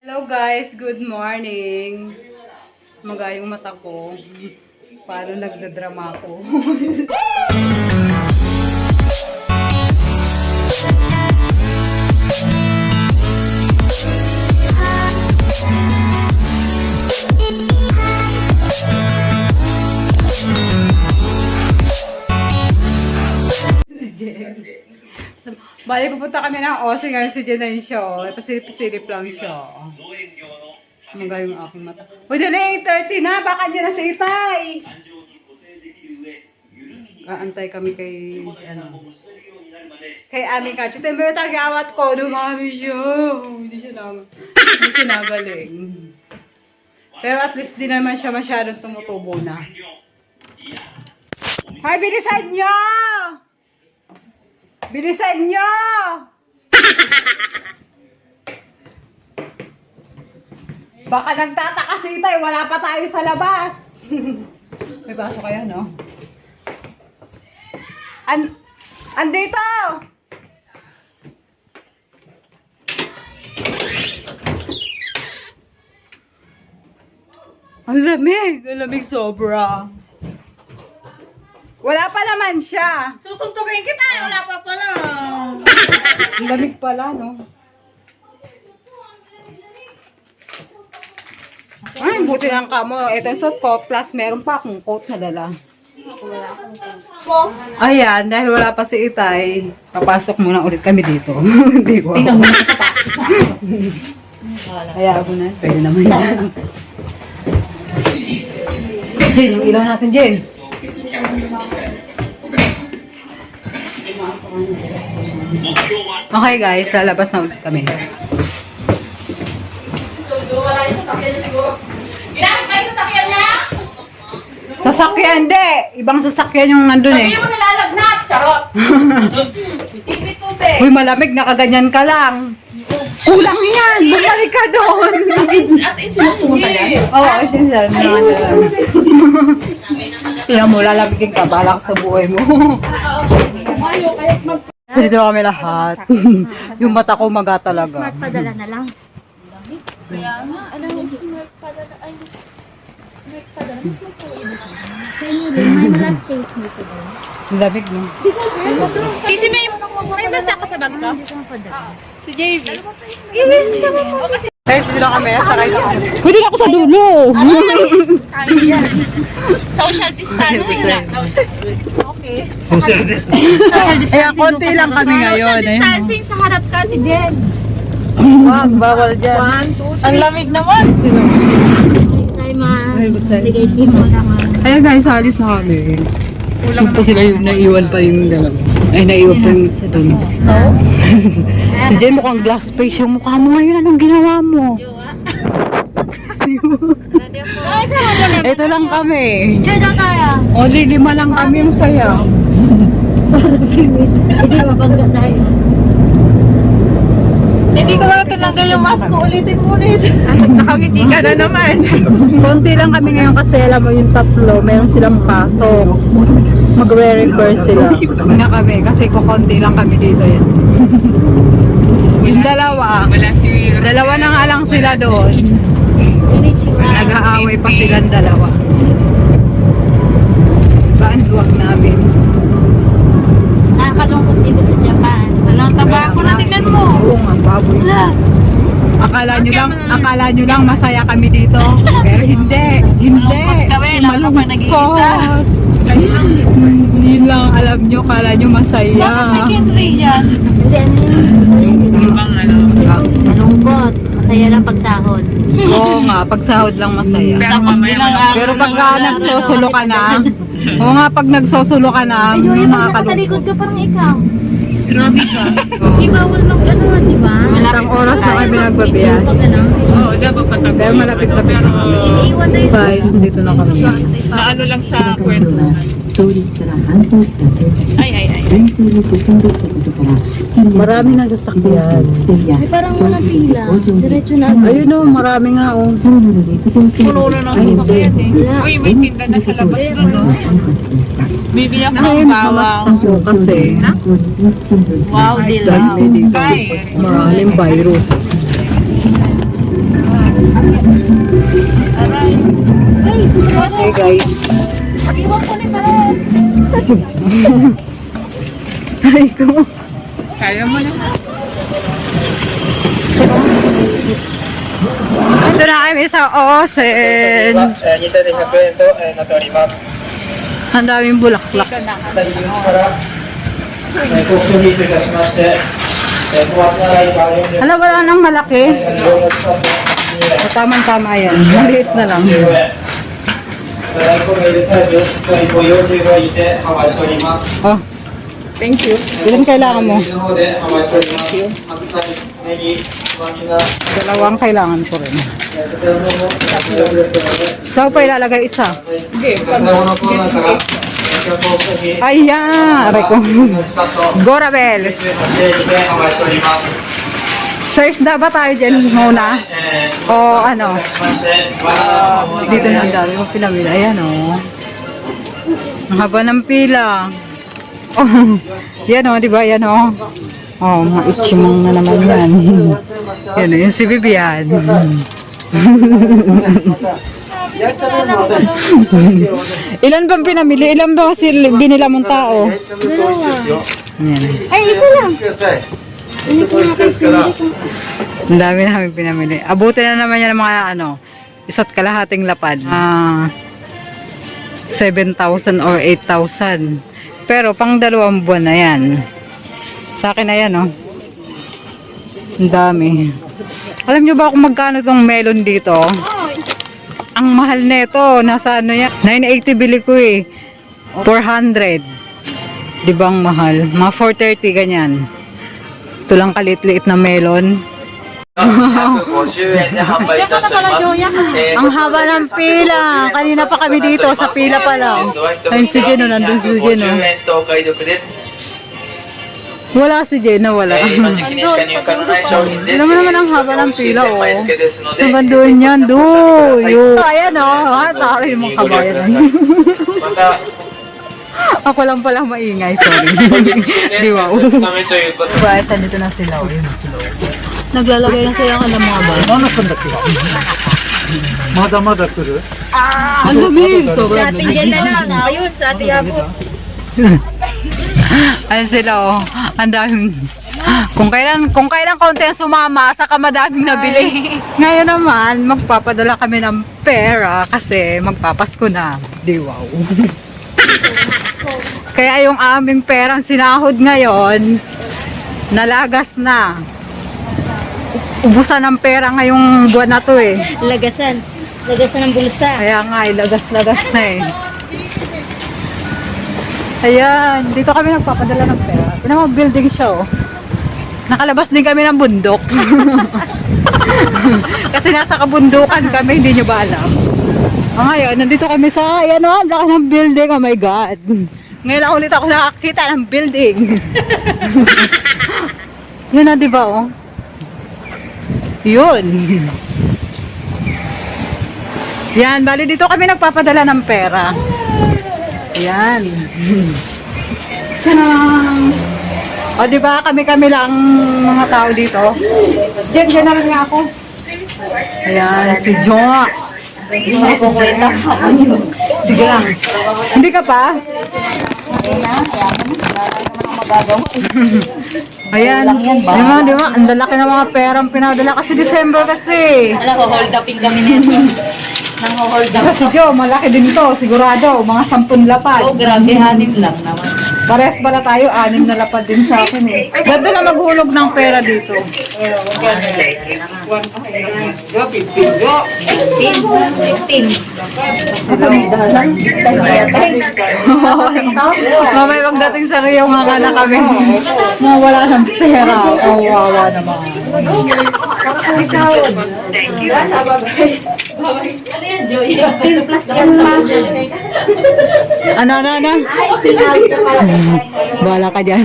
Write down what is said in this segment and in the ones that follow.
Hello guys, good morning. Maga yung mata ko. Paano nagdadrama ko? Bali, pupunta kami ng Osi ngayon si Jenay siya. Pasilip-silip lang siya. Maga yung aking mata. Uy, dali, 8:30 na. Baka dyan na si Itay. Kaantay kami kay, kay aming kachit. Ito yung tagawat ko. Dumami siya. Hindi siya nagaling. Pero at least di naman siya masyadong tumutubo na. Hay, bilisan nyo! Bilisan nyo! Baka nagtataka si Itay, wala pa tayo sa labas. May baso kayo, no? Andito! Ang lamig sobra. Wala pa naman siya. Susuntukin kita, wala pa pala. Ang lamig pala, no? Ay, buti lang ka mo. Ito yung suit ko, plus meron pa akong coat na dala. Ayan, dahil wala pa si Itay, papasok muna ulit kami dito. Hindi ko. Tingnan mo na sa Hayaan mo na. Pwede naman yan. Jen, yung ilaw natin, Jen. Okay guys, lalabas na ulit kami. Wala yung sasakyan niya siguro. Ginamit ba yung sasakyan niya? Sasakyan, di! Ibang sasakyan yung nandun eh. Sabi mo nilalagnat, charot. Hindi tubig. Uy, malamig, nakaganyan ka lang. Kulang yan! Bumalik ka doon! As in, sinutunta yan? Oo, as in, sir. Kaya mo, lalamigin ka, balak sa buhay mo. So, dito kami lahat. Yung mata ko maga talaga. Smart padala na lang. Kaya nga. Anong smart padala? Ay, smart padala. Smart padala. Sa inyo din, may malang face nito ba? Lamig, no? Kasi may basa ka sa bag ko? Hindi ko mapadala. Si JV. Guys, dito lang kami. Saray na kami. Pwede na ako sa dulo. Social distancing na. Okay. Ayan, konti lang kami ngayon. Social distancing sa harap ka ni Jen. Wag, bawal dyan. 1, 2, 3. Ang lamig naman. Sino? Ay, ma. Ay, basta. Ligay mo naman. Ayan guys, alis na kami. Kulang pa sila yung naiwan pa yung dalawa. Ay, naiwan pa yung isa doon. Si Jen mukhang glass face yung mukha mo ngayon. Anong ginawa mo? Ito lang kami. Jen, ang kaya. Only 5 lang kami yung saya. Hindi mabangga tayo. Hindi ko na tinanggal yung mask ko. Ulitin. Nakangiti ka na naman. Konti lang kami ngayon kasi alam mo yung tatlo, meron silang pasok. Magre-reverse sila. Na kami kasi kukonti lang kami dito yan. Yung dalawa na nga lang sila doon. Nag-aaway pa silang dalawa. Ba ang luwag namin? Nakakalungkot dito sa Japan. Alang taba ko na, tingnan mo. Oo nga, baboy. Akala nyo lang masaya kami dito. Pero hindi. Malungkot kami, lalo pa nag-iisa. Yun lang alam nyo, kala nyo masaya. Bakit may Henry yan? Hindi, malungkot. Masaya lang pagsahod. Oo nga, pag sahod lang masaya. Pero pagka nagsosulo ka na, oo nga, pag nagsosulo ka na, Ay, Joy, pag nakakalungkot. nakatalikod ka parang ikaw. Grabe ka. Di bawal mag ano, di ba? Isang oras na kami nagbabiyahe. Pag ano, Oo, dapat patag. Pero malapit na Pero, iniiwan tayo sa guys, dito na kami. naano lang sa kwento. Ay. Marami na sasakyan. Ay, parang walang pila. Diretso na. Ayun o, marami nga o. Puno na ng Ay, hindi. sasakyan eh. Uy, may tinda na sa labas doon. Oh. Bibili ako Ay, ng makamas bawang. ko kasi. Wow, dilaw. Dahil dito, Kay. maraming virus. guys. Iwan ko ni pala. Ay ko. Kaya mo na. Ito na kami sa Osen. 2体で100円となっております。 Ang daming bulaklak. 入り口からコーヒーといたしまして、小松菜ライバー40 Hala, wala nang malaki. 円、両国産の2 O, tamang-tama yan. Maliit na lang. 15円。大根が入れたら1個45円で販売しております。 Oh, Thank you. ilan kailangan mo? の方で販売しております。白菜、ネギ、小松菜、 Dalawang kailangan ko rin. こちらの方も100円ですので、 Saan ko pa ilalagay isa? Hindi. こちらのコーナーからコーヒー、 Ayan! Aray ko. スカット、 Gorabels! 8円で販売しております。 Sa isda ba tayo dyan muna? O ano? Dito na ang dami mo pinamili. Ayan o. Ang haba ng pila. Oh, yan o, di ba? Yan o. Oh, maitchimong na naman yan. Yan o, yung si Vivian. Ilan bang pinamili? Ilan ba kasi binila mong tao? Dalawa. Yan. Ay, isa lang. Hindi ko na kasi Ang dami namin pinamili. Abutin na naman yan ng mga ano, isa't kalahating lapad. 7,000 or 8,000. Pero pang 2 buwan na yan. Sa akin na yan, oh. Ang dami. Alam nyo ba kung magkano tong melon dito? Ang mahal nito. Nasa ano yan? 980 bili ko eh. 400. Di ba ang mahal? Mga 430 ganyan. Ito lang kalit-liit na melon. 150円で販売いたしております。 Ang haba ng pila. Kanina pa kami dito sa pila pa lang. Ayun si Gino, nandun si Gino. 150円とお買い得です。 Wala si Gino, wala. 今時期にしか入荷のない商品です。 Alam mo naman ang haba ng pila, oh. 前付けですので Sa bandoon yan, do. Ayan, oh. Tari yung mga kabayan. また Ako lang palang maingay, sorry. Di wow. ためということで Guys, andito na sila. Ayun na sila. Naglalagay na sila ng mga ba? まだまだ来る Ang dami. Sobrang dami. Tingnan na lang. Ayun, sa ate ako. Ayun sila, oh. Ang daming... Kung kailan konti ang sumama, saka madaming nabili. Ngayon naman, magpapadala kami ng pera kasi magpapasko na. Di wow. Kaya yung aming perang sinahod ngayon, nalagas na. Ubusan ng pera ngayong buwan na to eh. Lagasan. Lagasan ng bulsa. Kaya nga, lagas-lagas na eh. Ayan, dito kami nagpapadala ng pera. Pinamag-building siya oh. Nakalabas din kami ng bundok. Kasi nasa kabundukan kami, hindi nyo ba alam? Ngayon, nandito kami sa, ayan o, ang laki ng building, oh my God. Ngayon lang ulit ako nakakita ng building. Yun na, di ba oh? Yun. Yan, bali dito kami nagpapadala ng pera. Yan. Tanang! O, di ba kami lang mga tao dito? Diyan na rin nga ako. Ayan, si Jo. Sige lang. Hindi ka pa? Ayan. Di ba? Ang lalaki ng mga perang pinadala kasi December kasi. Alam ko, hold upin kami nito. Nang-hold up. Si Jo, malaki din to, sigurado. Mga 10 lapad. Oh, grabe, 6 lang naman. Pares pala tayo, 6 na lapad din sa akin eh. Ganda na maghulog ng pera dito. Mamay pagdating sa Rio, mga na kami. Mga wala ng pera. Kawawa naman. Ano yan, Joy? 10 plus yan lang. Ano? Bahala ka dyan.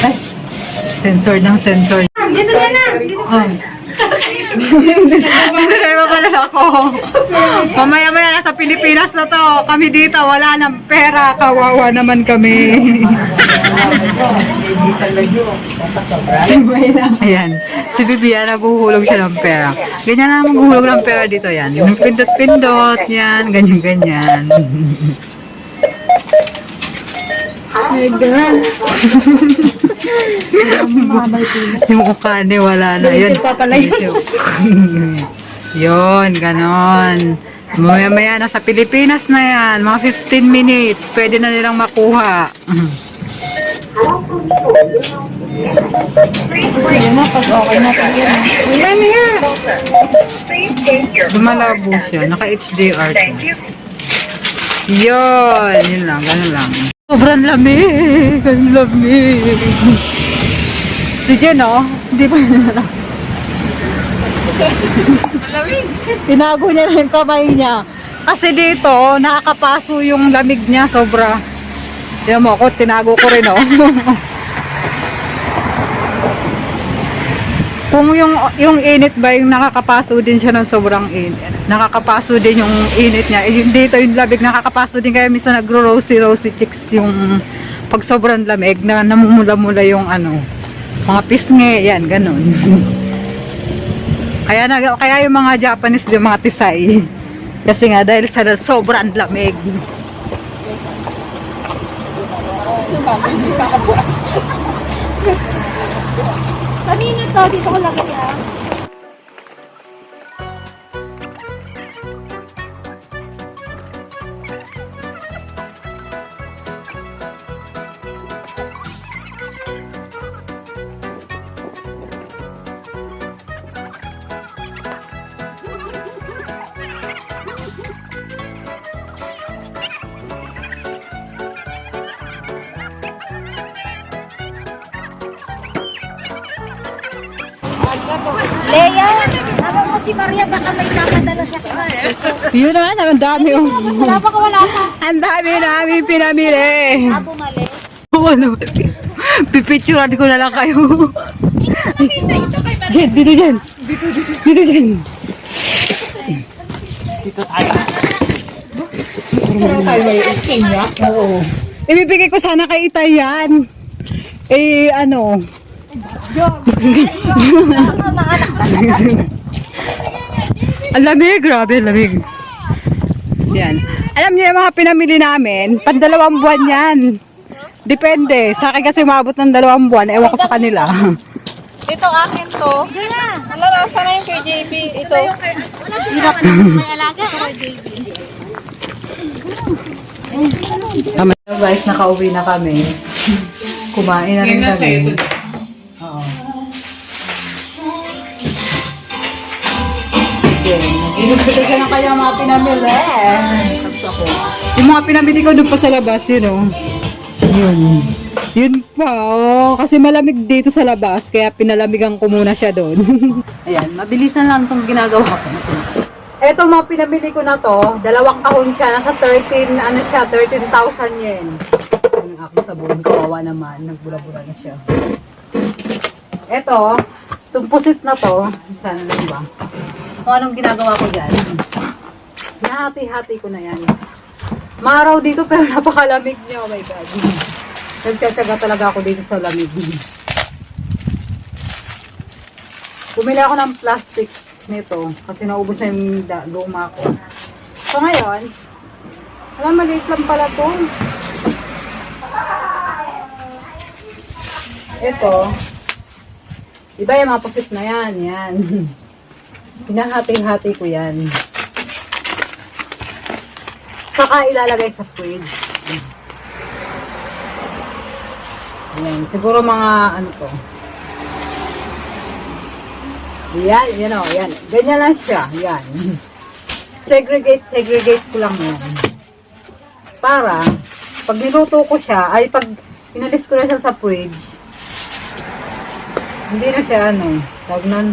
Ay, sensor ng sensor. Dito na na. Ay, Nagdadrive pala ako. Mamaya-maya nasa Pilipinas na to. Kami dito, wala nang pera. Kawawa naman kami. Ayan. Si Bibian, naghuhulog siya ng pera. Ganyan na maghuhulog ng pera dito yan. Yung pindot-pindot, yan. Ganyan-ganyan. My God. Yung mukha ni wala na. Yun. Yun, ganon. Maya-maya na sa Pilipinas na yan. Mga 15 minutes. Pwede na nilang makuha. Yun na, pag okay na tayo. Ano yan? Dumalabo siya. Naka-HDR. Yun. Yun lang. Ganun lang. Sobrang lamig. Ang lamig. Si Jen, oh. Hindi pa yun na. Malamig. Tinago niya na yung kamay niya. Kasi dito, nakakapaso yung lamig niya. Sobra. Tignan mo ako, tinago ko rin, oh. Kung yung init ba, yung nakakapaso din siya ng sobrang init. Nakakapaso din yung init niya. Eh, yung dito, yung lamig, nakakapaso din. Kaya minsan nagro-rosy chicks yung pag sobrang lamig, na namumula-mula yung ano, mga pisngi, yan, ganun. Kaya yung mga Japanese, yung mga tisay. Kasi nga, dahil sa sobrang lamig. Kanina to, dito ko laki ah. Leia, tama mo si Maria, baka may nakadala siya kay Yun naman, ang dami, oh. Wala pa ka, wala pa. Ang dami pinamili. Bumalik. Ano? Pipicturean ko na lang kayo. Dito dyan. Dito dyan. Dito tayo. Oo. Ibibigay ko sana kay Itay yan. Eh, ano? Ang lamig, grabe, lamig. Yan. Alam niyo yung mga pinamili namin, pang 2 buwan yan. Depende. Sa akin kasi umabot ng 2 buwan. Ewan ko sa kanila. Ito akin to. Alam, sana yung kay JB. Ito. May alaga kay JB. Tama na guys, nakauwi na kami. Kumain na rin kami. Oo. Nag-inugbita siya ng kaya mga pinamili. Tapos ako. Yung mga pinamili ko doon pa sa labas, yun o. Yun. Yun pa, oh. Kasi malamig dito sa labas, kaya pinalamigan ko muna siya doon. Ayan, mabilisan lang itong ginagawa ko. Eto mga pinamili ko na to, 2 kahon siya, nasa 13,000 yen. Yung aking sabon, kawawa naman, nagbula-bula na siya. Eto, itong pusit na to, sana lang ba? Kung anong ginagawa ko dyan, nahati-hati ko na yan. Maaraw dito pero napakalamig niya, oh my God. Nagtsatsaga talaga ako dito sa lamig. Bumili ako ng plastic nito kasi naubos na yung luma ko. So ngayon, alam, maliit lang pala to. Ito, iba yung mga pusit na yan, yan. Hinahati-hati ko yan. Saka ilalagay sa fridge. Ayan, siguro mga ano to. Yan, yan o, yan. Ganyan lang siya, yan. Segregate ko lang yan. Para, pag niluto ko siya, ay pag inalis ko na siya sa fridge, hindi na siya ano, tawag nun,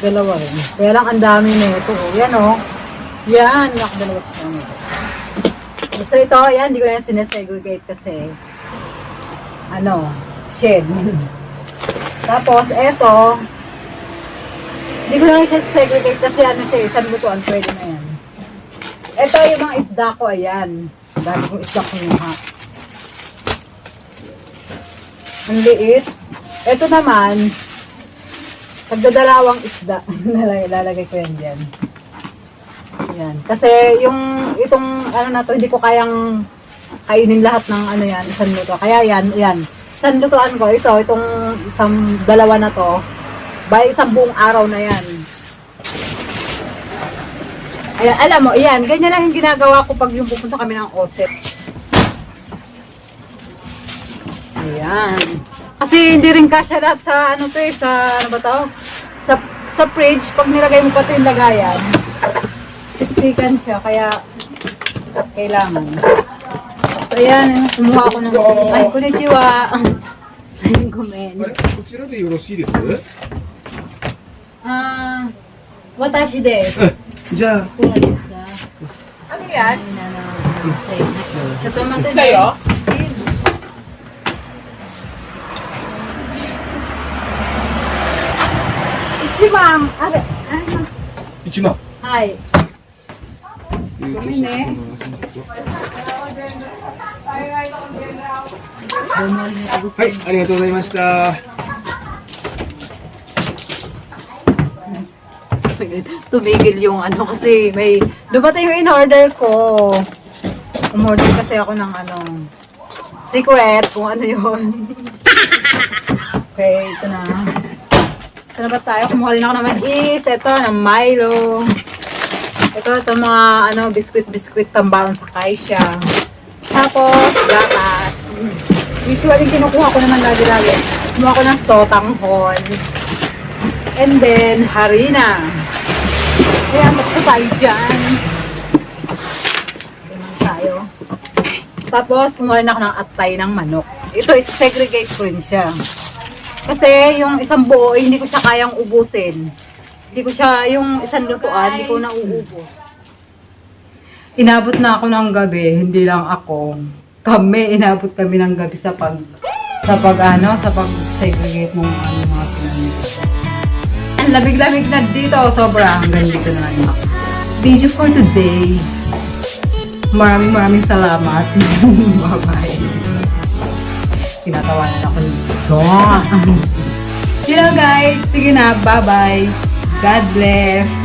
dalawa rin. Kaya lang ang dami na ito. Oh. Yan o. Yan, nakadalawa siya. Basta ito, yan, hindi ko na yan sinesegregate kasi ano, shed. Tapos, eto, hindi ko lang siya segregate kasi ano siya, isang lutuan, pwede na yan. Ito yung mga isda ko, ayan. Dami kong isda ko yung ang liit. Ito naman, pagdadalawang isda. Lalagay ko yan dyan. Yan. Kasi itong ano na to, hindi ko kayang kainin lahat ng ano yan, isang luto. Kaya yan. Isang lutuan ko, itong dalawa na to, by isang buong araw na yan. Ayan, alam mo, yan, ganyan lang yung ginagawa ko pag yung pupunta kami ng OSEP. Ayan. Kasi hindi rin kasya lahat sa ano to eh, sa ano ba to? Sa fridge, pag nilagay mo pa ito yung lagayan, siksikan siya, kaya kailangan. So ayan, kumuha ako ng ay, konnichiwa. Ayun, kumen. こちらでよろしいです？ Watashi desu. じゃあ、 Kura desu ka? Ano yan? Sa tomato Sa'yo? Ichibang, mas, 1万。はい。ごめんね。はい、ありがとうございました。 Tumigil yung ano kasi may dumating yung in-order ko. Umorder kasi ako ng ano secret kung ano yun. Okay, ito na. Ito na ba tayo? Kumuha rin ako ng mais. Ito, ng Milo. Ito mga ano, biskwit tambaon sa kaisya. Tapos, gatas. Usually, kinukuha ko naman lagi-lagi. Kumuha ko ng sotanghon. And then, harina. Kaya, magsa tayo dyan. Tingnan tayo. Tapos, kumuha rin ako ng atay ng manok. Ito, segregate ko rin siya. Kasi, yung isang buo, hindi ko siya kayang ubusin. Hindi ko siya, yung isang lutuan, hindi ko nauubos. Inabot na ako ng gabi, hindi lang ako. Inabot kami ng gabi sa pag-segregate ng mga pinamili. Ang lamig-lamig na dito, sobra. Hanggang dito na lang ako. Video for today. Maraming salamat. Bye-bye. Tinatawanan ako nito. You know guys, sige na, bye-bye. God bless.